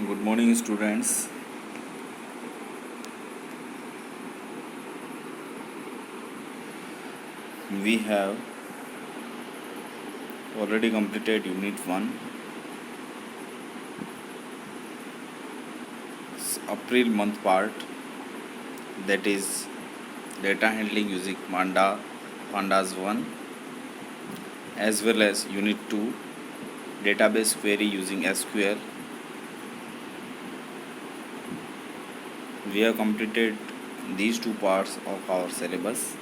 Good morning, students. We have already completed Unit 1, April month part, that is data handling using Pandas 1, as well as Unit 2, database query using SQL. We have completed these two parts of our syllabus.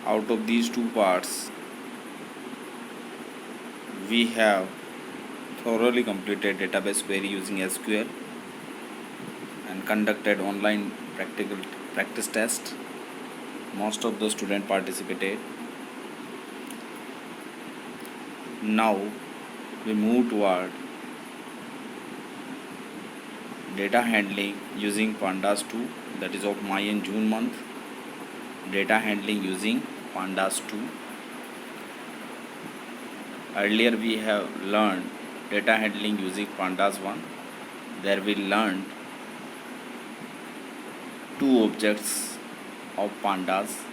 Out of these two parts, we have thoroughly completed database query using SQL and conducted online practical practice test. Most of the students participated. Now we move toward data handling using Pandas 2, that is of May and June month. Data handling using Pandas 2. Earlier we have learned data handling using Pandas 1. There we learned two objects of Pandas,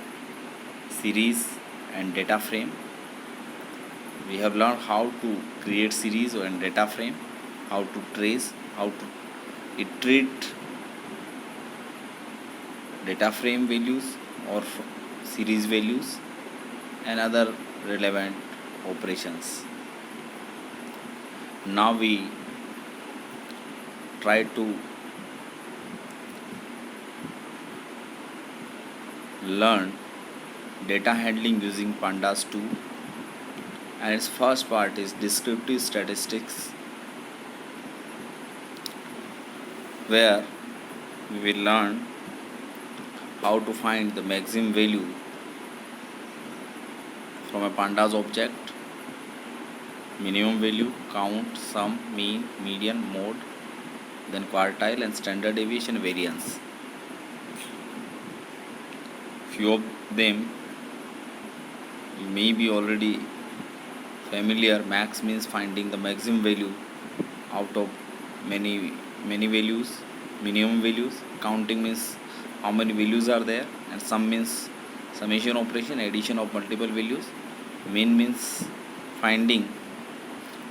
series and data frame. We have learned how to create series and data frame, how to trace, how to iterate data frame values or series values and other relevant operations. Now we try to learn data handling using Pandas 2, and its first part is descriptive statistics, where we will learn how to find the maximum value from a Pandas object, minimum value, count, sum, mean, median, mode, then quartile and standard deviation variance. Few of them you may be already familiar. Max means finding the maximum value out of many values. Minimum values. Counting means how many values are there, and sum means summation operation, addition of multiple values. Mean means finding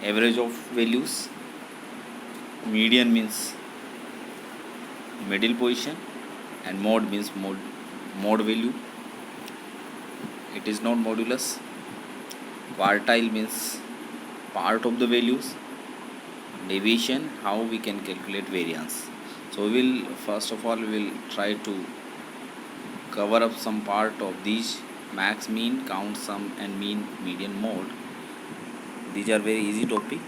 average of values. Median means middle position, and mode means mode value. It is not modulus. Quartile means part of the values. Deviation, how we can calculate variance. So we will first of all try to cover up some part of these: max, mean, count, sum and mean, median, mode. These are very easy topic.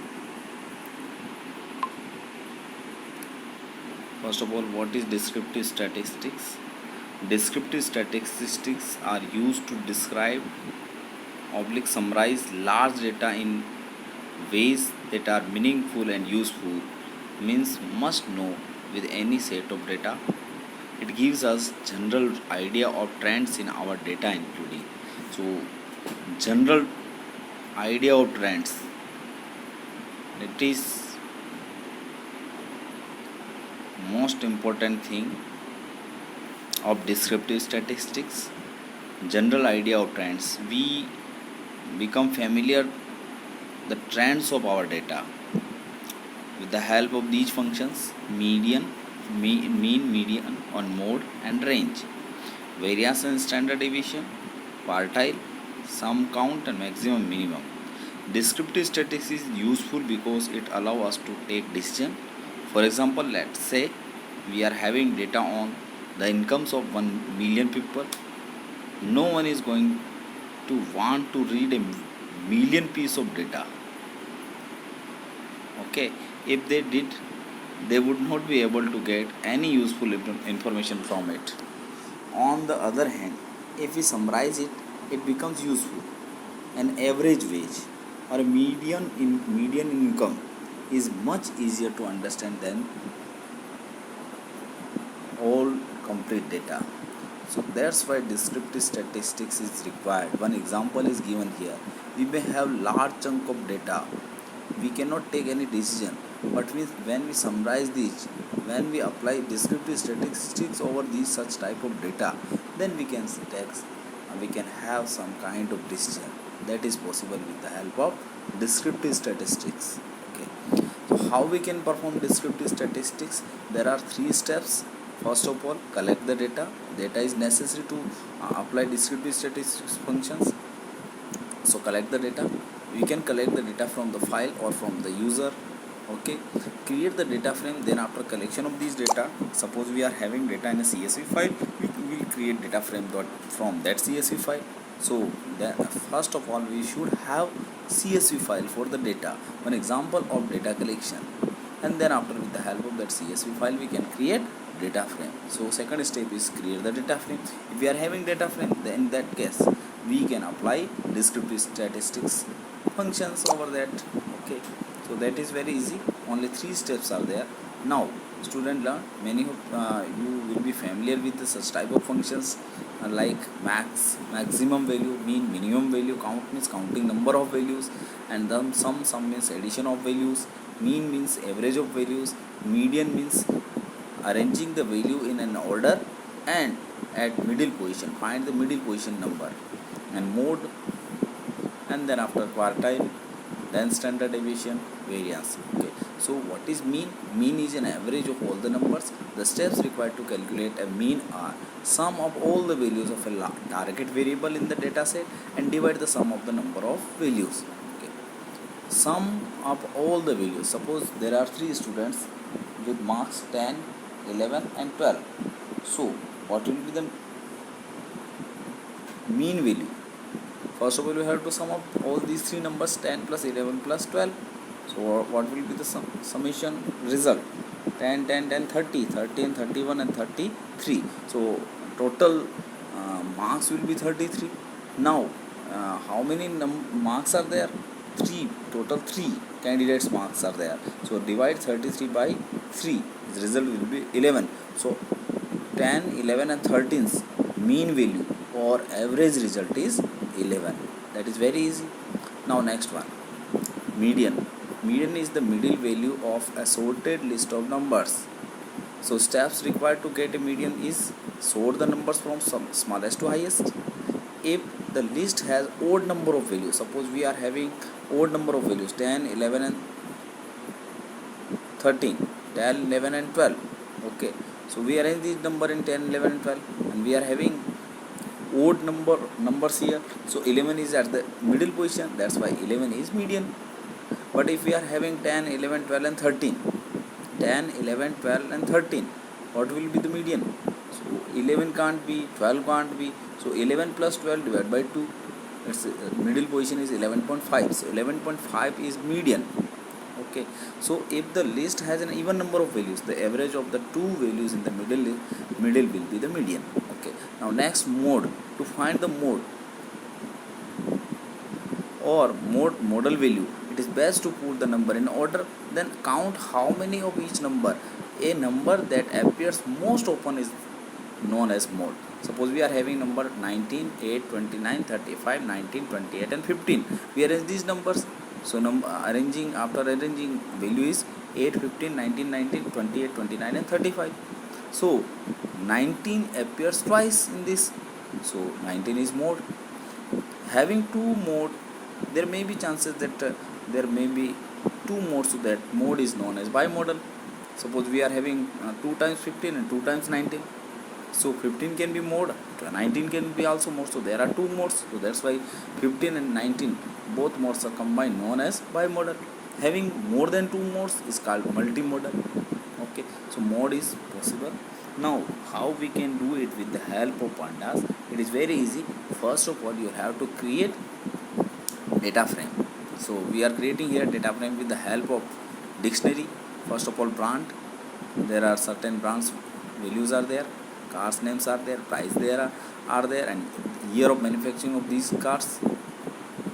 First of all, what is descriptive statistics? Descriptive statistics are used to describe summarize large data in ways that are meaningful and useful. Means must know with any set of data. It gives us general idea of trends in our data including. So general idea of trends, it is most important thing of descriptive statistics. General idea of trends, we become familiar the trends of our data with the help of these functions: median, mean, median, on mode and range, variance and standard deviation, quartile, sum, count and maximum, minimum. Descriptive statistics is useful because it allows us to take decision. For example, let's say we are having data on the incomes of 1 million people. No one is going to want to read a million piece of data. Okay, if they did, they would not be able to get any useful information from it. On the other hand, if we summarize it, it becomes useful. An average wage or a median income is much easier to understand than all complete data. So that's why descriptive statistics is required. One example is given here. We may have large chunk of data we cannot take any decision. But when we summarize these, when we apply descriptive statistics over these such type of data, then we can have some kind of decision. That is possible with the help of descriptive statistics. Okay. So how we can perform descriptive statistics? There are 3 steps. First of all, collect the data. Data is necessary to apply descriptive statistics functions. So collect the data. We can collect the data from the file or from the user. Okay. Create the data frame. Then after collection of these data, suppose we are having data in a CSV file, we will create data frame from that CSV file. So first of all, we should have CSV file for the data, one example of data collection, and then after, with the help of that CSV file, we can create data frame. So second step is create the data frame. If we are having data frame, then in that case we can apply descriptive statistics functions over that. Okay, so that is very easy. Only 3 steps are there. Now student learn, many of you will be familiar with such type of functions like maximum value, mean, minimum value. Count means counting number of values, and then sum means addition of values. Mean means average of values. Median means arranging the value in an order, and at middle position find the middle position number, and mode, and then after quartile, then standard deviation, variance. Okay, so what is mean? Mean is an average of all the numbers. The steps required to calculate a mean are sum of all the values of a target variable in the data set and divide the sum of the number of values. Okay, sum of all the values. Suppose there are 3 students with marks 10, 11 and 12. So what will be the mean value? First of all, we have to sum up all these 3 numbers, 10 plus 11 plus 12. So what will be the summation result? 10, 10, 10, 30, 13, 31 and 33. So total marks will be 33. Now how many marks are there? 3. Total 3 candidates marks are there. So divide 33 by 3. The result will be 11. So 10, 11 and 13's mean value or average result is 11. That is very easy. Now next one, median. Median is the middle value of a sorted list of numbers. So steps required to get a median is sort the numbers from smallest to highest. If the list has odd number of values, suppose we are having odd number of values 10, 11 and 13, 10, 11 and 12. Okay, so we arrange this number in 10, 11 and 12, and we are having odd numbers here. So 11 is at the middle position, that's why 11 is median. But if we are having 10, 11, 12 and 13, 10, 11, 12 and 13, what will be the median? So 11 can't be, 12 can't be. So 11 plus 12 divided by 2, its middle position is 11.5. So 11.5 is median. Okay, so if the list has an even number of values, the average of the 2 values in the middle will be the median. Okay, now next, mode. To find the mode or model value, it is best to put the number in order, then count how many of each number. A number that appears most often is known as mode. Suppose we are having number 19, 8, 29, 35, 19, 28 and 15. We arrange these numbers. So after arranging value is 8, 15, 19, 19, 28, 29 and 35. So 19 appears twice in this. So 19 is mode. Having 2 mode, there may be chances that there may be 2 modes, so that mode is known as bimodal. Suppose we are having 2 times 15 and 2 times 19. So 15 can be mode, 19 can be also mode. So there are 2 modes. So that's why 15 and 19 both modes are combined, known as bimodal. Having more than 2 modes is called multimodal. Okay, so mode is possible. Now how we can do it with the help of pandas? It is very easy. First of all, you have to create data frame. So we are creating here data frame with the help of dictionary. First of all, brand. There are certain brands values are there, cars names are there, price there are there, and year of manufacturing of these cars.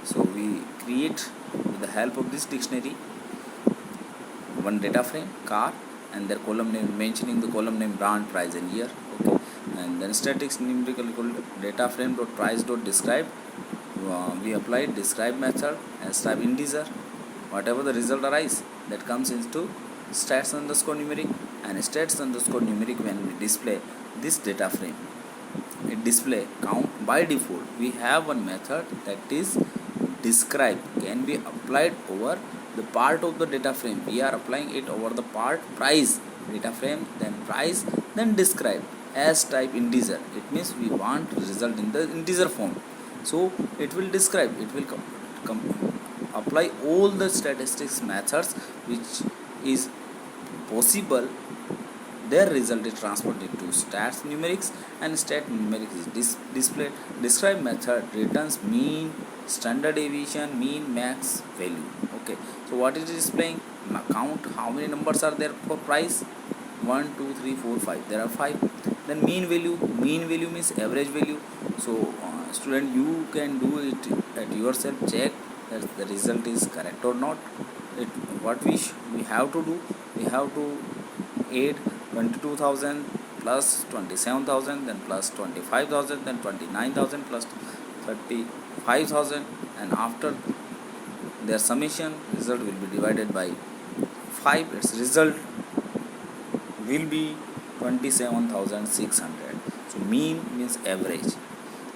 So we create with the help of this dictionary one data frame, car, and their column name, mentioning the column name, brand, price and year. Okay, and then statics numerical equal data frame dot price dot describe. We applied describe method as type integer. whatever the result arise, that comes into stats underscore numeric. And stats underscore numeric, when we display this data frame, it display count. By default we have one method, that is describe, can be applied over the part of the data frame. We are applying it over the part price, data frame, then price, then describe as type integer. It means we want result in the integer form, so it will describe, it will apply all the statistics methods which is possible. Their result is transferred into stats numerics, and stat numerics is displayed. Describe method returns mean, standard deviation, mean, max value. Okay, so what it is displaying? Count how many numbers are there for price. 1 2 3 4 5, there are 5. Then mean value, mean value means average value. So student, you can do it at yourself, check that the result is correct or not. What we have to do, we have to add 22,000 plus 27,000, then plus 25,000, then 29,000 plus 35,000, and after their summation, result will be divided by 5. Its result will be 27,600. So mean means average.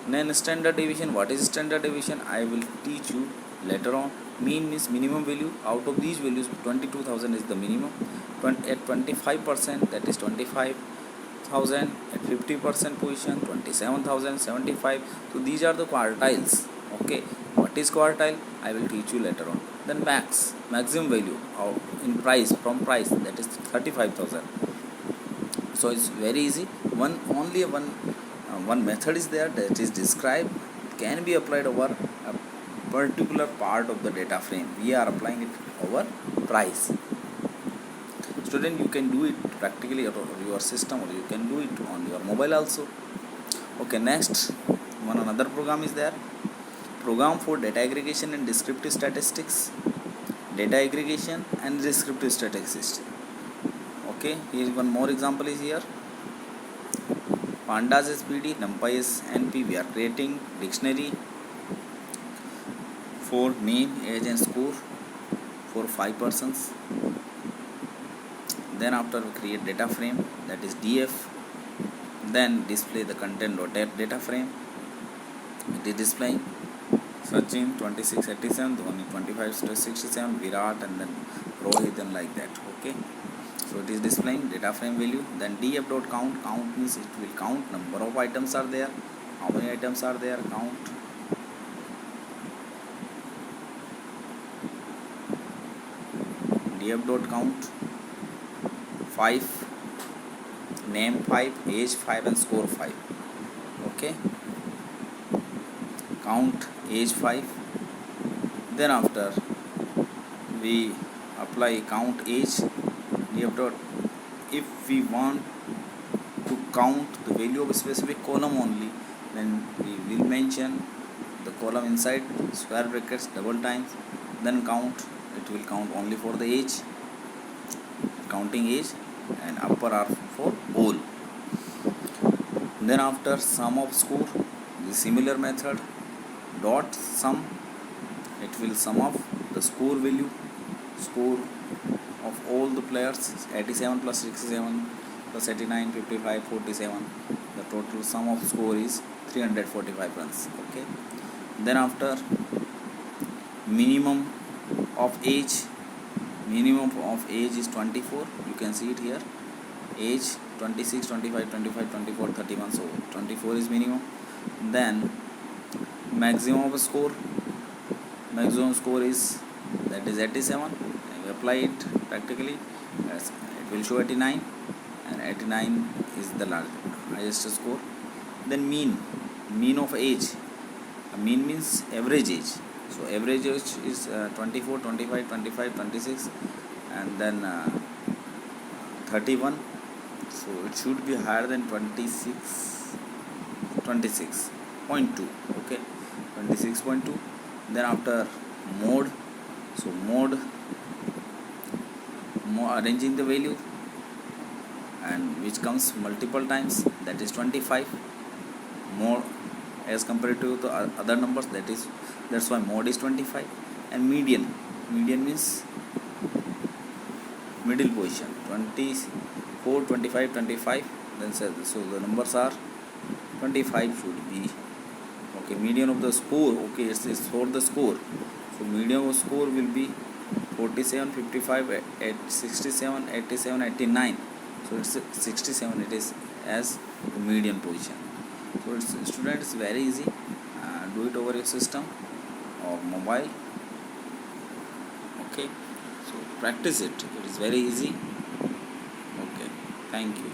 Then standard deviation. What is standard deviation? I will teach you later on. Mean means minimum value. Out of these values, 22,000 is the minimum. At 25%, that is 25,000. At 50% position, 27,000, 75. So these are the quartiles. Okay, what is quartile? I will teach you later on. Then maximum value in price, from price, that is 35,000. So it's very easy. One method is there, that is describe. It can be applied over a particular part of the data frame. We are applying it over price. Student, you can do it practically on your system, or you can do it on your mobile also. Okay, next another program is there. Program for data aggregation and descriptive statistics. Data aggregation and descriptive statistics. Okay, here one more example is here. Pandas is PD, NumPy is NP. We are creating dictionary for name, age and score for 5 persons. Then after we create data frame, that is DF. Then display the content of that data frame. It is displaying Sachin 2687, Dhoni 2567, Virat, and then Rohit, and like that. Okay, so it is displaying data frame value. Then df.count. Count means it will count number of items are there. How many items are there? Count. df.count 5, name 5, age 5, and score 5. Okay, count age 5. Then after we apply count age. If we want to count the value of a specific column only, then we will mention the column inside square brackets double times. Then count, it will count only for the age, counting age, and upper are for all. Then after sum of score, the similar method, dot sum, it will sum up the score value, score of all the players, 87 plus 67 plus 89, 55, 47. The total sum of score is 345 runs. Okay, then after minimum of age is 24. You can see it here. Age 26, 25, 25, 24, 31. So 24 is minimum. Then maximum of score is, that is 87. We apply it practically, it will show 89, and 89 is the highest score. Then mean of age. Mean means average age. So average age is 24, 25, 25, 26, and then 31. So it should be higher than 26.2. Okay, 26.2. Then after mode, so mode arranging the value, and which comes multiple times, that is 25 more as compared to the other numbers, that's why mode is 25. And median median means middle position, 24, 25, 25. Then so the numbers are 25 should be okay. Median of the score, okay, it's for the score. So median of score will be 47, 55, 67, 87, 89. So it's 67, it is as the median position. So it's student, it's very easy. Do it over your system or mobile. Okay, so practice it. It is very easy. Okay, thank you.